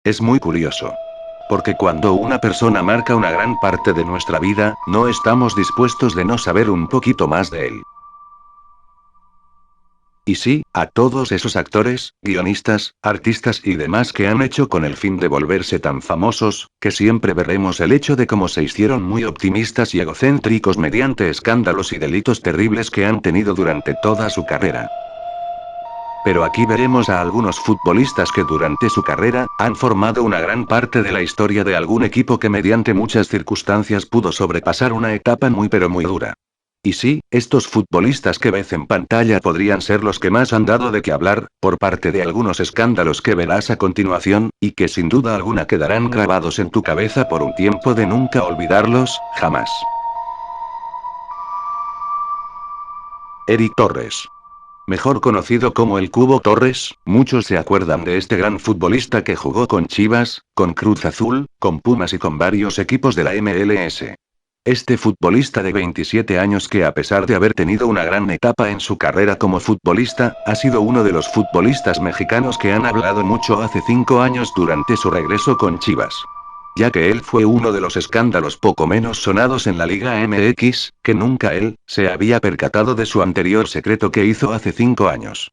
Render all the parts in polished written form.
Es muy curioso. Porque cuando una persona marca una gran parte de nuestra vida, no estamos dispuestos de no saber un poquito más de él. Y sí, a todos esos actores, guionistas, artistas y demás que han hecho con el fin de volverse tan famosos, que siempre veremos el hecho de cómo se hicieron muy optimistas y egocéntricos mediante escándalos y delitos terribles que han tenido durante toda su carrera. Pero aquí veremos a algunos futbolistas que durante su carrera, han formado una gran parte de la historia de algún equipo que mediante muchas circunstancias pudo sobrepasar una etapa muy pero muy dura. Y sí, estos futbolistas que ves en pantalla podrían ser los que más han dado de qué hablar, por parte de algunos escándalos que verás a continuación, y que sin duda alguna quedarán grabados en tu cabeza por un tiempo de nunca olvidarlos, jamás. Eric Torres. Mejor conocido como el Cubo Torres, muchos se acuerdan de este gran futbolista que jugó con Chivas, con Cruz Azul, con Pumas y con varios equipos de la MLS. Este futbolista de 27 años que a pesar de haber tenido una gran etapa en su carrera como futbolista, ha sido uno de los futbolistas mexicanos que han hablado mucho hace 5 años durante su regreso con Chivas. Ya que él fue uno de los escándalos poco menos sonados en la Liga MX, que nunca él, se había percatado de su anterior secreto que hizo hace 5 años.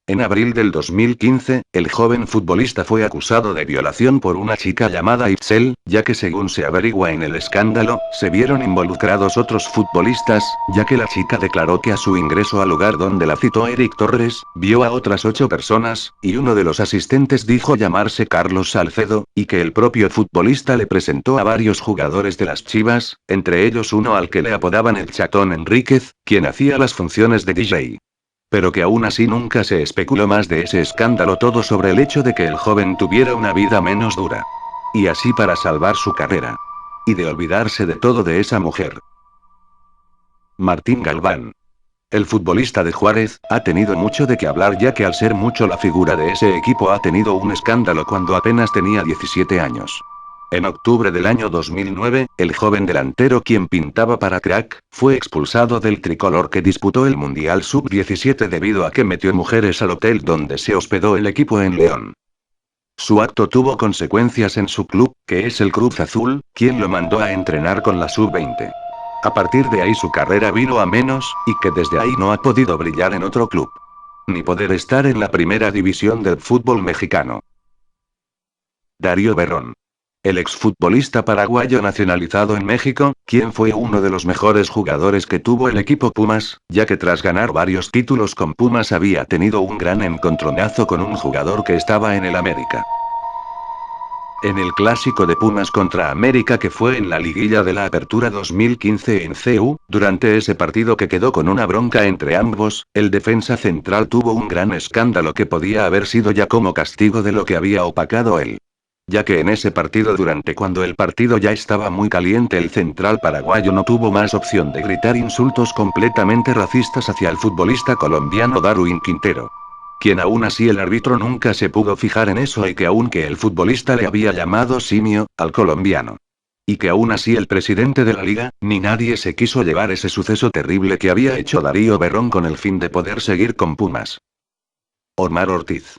En abril del 2015, el joven futbolista fue acusado de violación por una chica llamada Itzel, ya que según se averigua en el escándalo, se vieron involucrados otros futbolistas, ya que la chica declaró que a su ingreso al lugar donde la citó Eric Torres, vio a otras 8 personas, y uno de los asistentes dijo llamarse Carlos Salcedo, y que el propio futbolista le presentó a varios jugadores de las Chivas, entre ellos uno al que le apodaban el Chatón Enríquez, quien hacía las funciones de DJ. Pero que aún así nunca se especuló más de ese escándalo, todo sobre el hecho de que el joven tuviera una vida menos dura. Y así para salvar su carrera. Y de olvidarse de todo de esa mujer. Martín Galván. El futbolista de Juárez, ha tenido mucho de qué hablar ya que al ser mucho la figura de ese equipo ha tenido un escándalo cuando apenas tenía 17 años. En octubre del año 2009, el joven delantero quien pintaba para crack, fue expulsado del tricolor que disputó el Mundial Sub-17 debido a que metió mujeres al hotel donde se hospedó el equipo en León. Su acto tuvo consecuencias en su club, que es el Cruz Azul, quien lo mandó a entrenar con la Sub-20. A partir de ahí su carrera vino a menos, y que desde ahí no ha podido brillar en otro club. Ni poder estar en la primera división del fútbol mexicano. Darío Berrón. El exfutbolista paraguayo nacionalizado en México, quien fue uno de los mejores jugadores que tuvo el equipo Pumas, ya que tras ganar varios títulos con Pumas había tenido un gran encontronazo con un jugador que estaba en el América. En el clásico de Pumas contra América que fue en la liguilla de la Apertura 2015 en CU, durante ese partido que quedó con una bronca entre ambos, el defensa central tuvo un gran escándalo que podía haber sido ya como castigo de lo que había opacado él. Ya que en ese partido cuando el partido ya estaba muy caliente el central paraguayo no tuvo más opción de gritar insultos completamente racistas hacia el futbolista colombiano Darwin Quintero. Quien aún así el árbitro nunca se pudo fijar en eso y que aunque el futbolista le había llamado simio, al colombiano. Y que aún así el presidente de la liga, ni nadie se quiso llevar ese suceso terrible que había hecho Darío Berrón con el fin de poder seguir con Pumas. Omar Ortiz.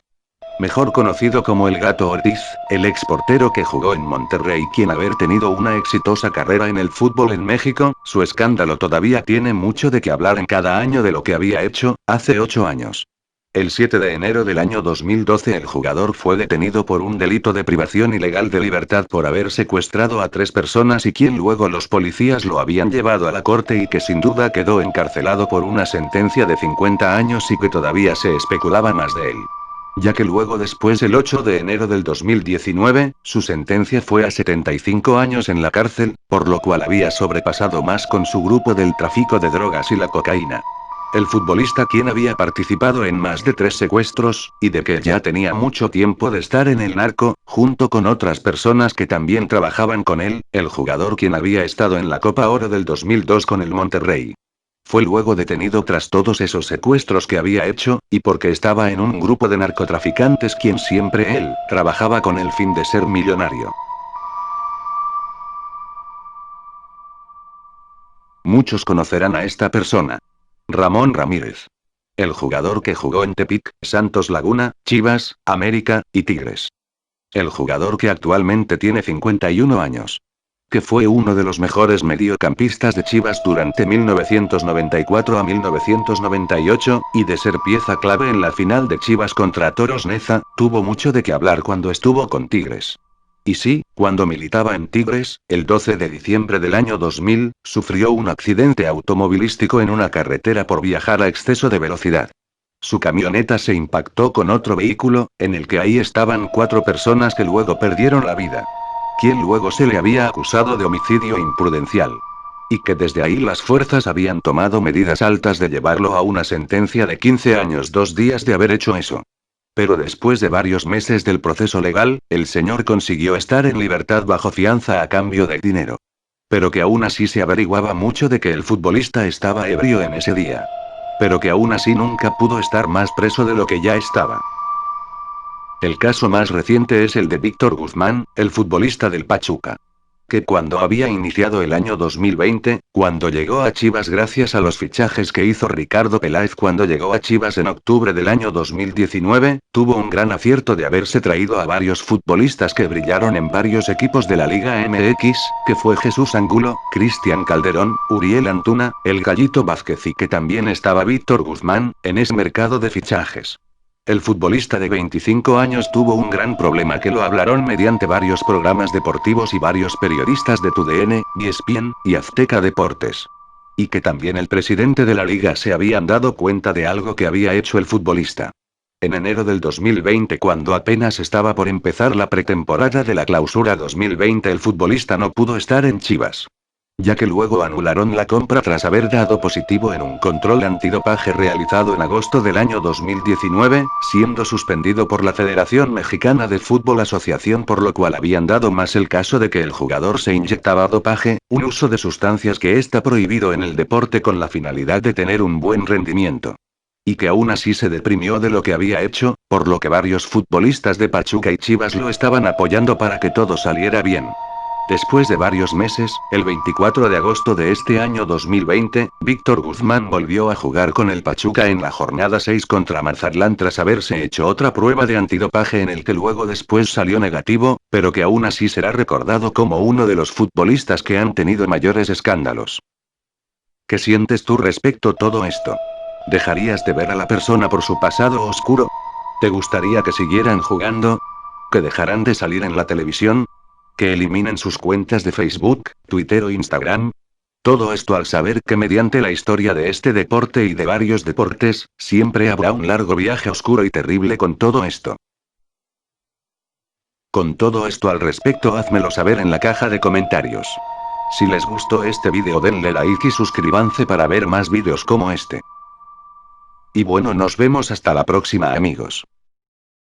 Mejor conocido como el Gato Ortiz, el exportero que jugó en Monterrey quien haber tenido una exitosa carrera en el fútbol en México, su escándalo todavía tiene mucho de qué hablar en cada año de lo que había hecho, hace 8 años. El 7 de enero del año 2012 el jugador fue detenido por un delito de privación ilegal de libertad por haber secuestrado a 3 personas y quien luego los policías lo habían llevado a la corte y que sin duda quedó encarcelado por una sentencia de 50 años y que todavía se especulaba más de él. Ya que luego después el 8 de enero del 2019, su sentencia fue a 75 años en la cárcel, por lo cual había sobrepasado más con su grupo del tráfico de drogas y la cocaína. El futbolista quien había participado en más de 3 secuestros, y de que ya tenía mucho tiempo de estar en el narco, junto con otras personas que también trabajaban con él, el jugador quien había estado en la Copa Oro del 2002 con el Monterrey. Fue luego detenido tras todos esos secuestros que había hecho, y porque estaba en un grupo de narcotraficantes quien siempre él, trabajaba con el fin de ser millonario. Muchos conocerán a esta persona. Ramón Ramírez. El jugador que jugó en Tepic, Santos Laguna, Chivas, América, y Tigres. El jugador que actualmente tiene 51 años. Que fue uno de los mejores mediocampistas de Chivas durante 1994 a 1998, y de ser pieza clave en la final de Chivas contra Toros Neza, tuvo mucho de qué hablar cuando estuvo con Tigres. Y sí, cuando militaba en Tigres, el 12 de diciembre del año 2000, sufrió un accidente automovilístico en una carretera por viajar a exceso de velocidad. Su camioneta se impactó con otro vehículo, en el que ahí estaban 4 personas que luego perdieron la vida. Quien luego se le había acusado de homicidio imprudencial. Y que desde ahí las fuerzas habían tomado medidas altas de llevarlo a una sentencia de 15 años 2 días de haber hecho eso. Pero después de varios meses del proceso legal, el señor consiguió estar en libertad bajo fianza a cambio de dinero. Pero que aún así se averiguaba mucho de que el futbolista estaba ebrio en ese día. Pero que aún así nunca pudo estar más preso de lo que ya estaba. El caso más reciente es el de Víctor Guzmán, el futbolista del Pachuca. Que cuando había iniciado el año 2020, cuando llegó a Chivas gracias a los fichajes que hizo Ricardo Peláez cuando llegó a Chivas en octubre del año 2019, tuvo un gran acierto de haberse traído a varios futbolistas que brillaron en varios equipos de la Liga MX, que fue Jesús Angulo, Cristian Calderón, Uriel Antuna, el Gallito Vázquez y que también estaba Víctor Guzmán, en ese mercado de fichajes. El futbolista de 25 años tuvo un gran problema que lo hablaron mediante varios programas deportivos y varios periodistas de TUDN, ESPN, y Azteca Deportes. Y que también el presidente de la liga se habían dado cuenta de algo que había hecho el futbolista. En enero del 2020, cuando apenas estaba por empezar la pretemporada de la Clausura 2020, el futbolista no pudo estar en Chivas. Ya que luego anularon la compra tras haber dado positivo en un control antidopaje realizado en agosto del año 2019, siendo suspendido por la Federación Mexicana de Fútbol Asociación, por lo cual habían dado más el caso de que el jugador se inyectaba dopaje, un uso de sustancias que está prohibido en el deporte con la finalidad de tener un buen rendimiento. Y que aún así se deprimió de lo que había hecho, por lo que varios futbolistas de Pachuca y Chivas lo estaban apoyando para que todo saliera bien. Después de varios meses, el 24 de agosto de este año 2020, Víctor Guzmán volvió a jugar con el Pachuca en la jornada 6 contra Mazatlán tras haberse hecho otra prueba de antidopaje en el que luego después salió negativo, pero que aún así será recordado como uno de los futbolistas que han tenido mayores escándalos. ¿Qué sientes tú respecto a todo esto? ¿Dejarías de ver a la persona por su pasado oscuro? ¿Te gustaría que siguieran jugando? ¿Que dejaran de salir en la televisión? ¿Que eliminen sus cuentas de Facebook, Twitter o Instagram? Todo esto al saber que mediante la historia de este deporte y de varios deportes, siempre habrá un largo viaje oscuro y terrible con todo esto. Con todo esto al respecto, házmelo saber en la caja de comentarios. Si les gustó este vídeo, denle like y suscríbanse para ver más vídeos como este. Y bueno, nos vemos hasta la próxima, amigos.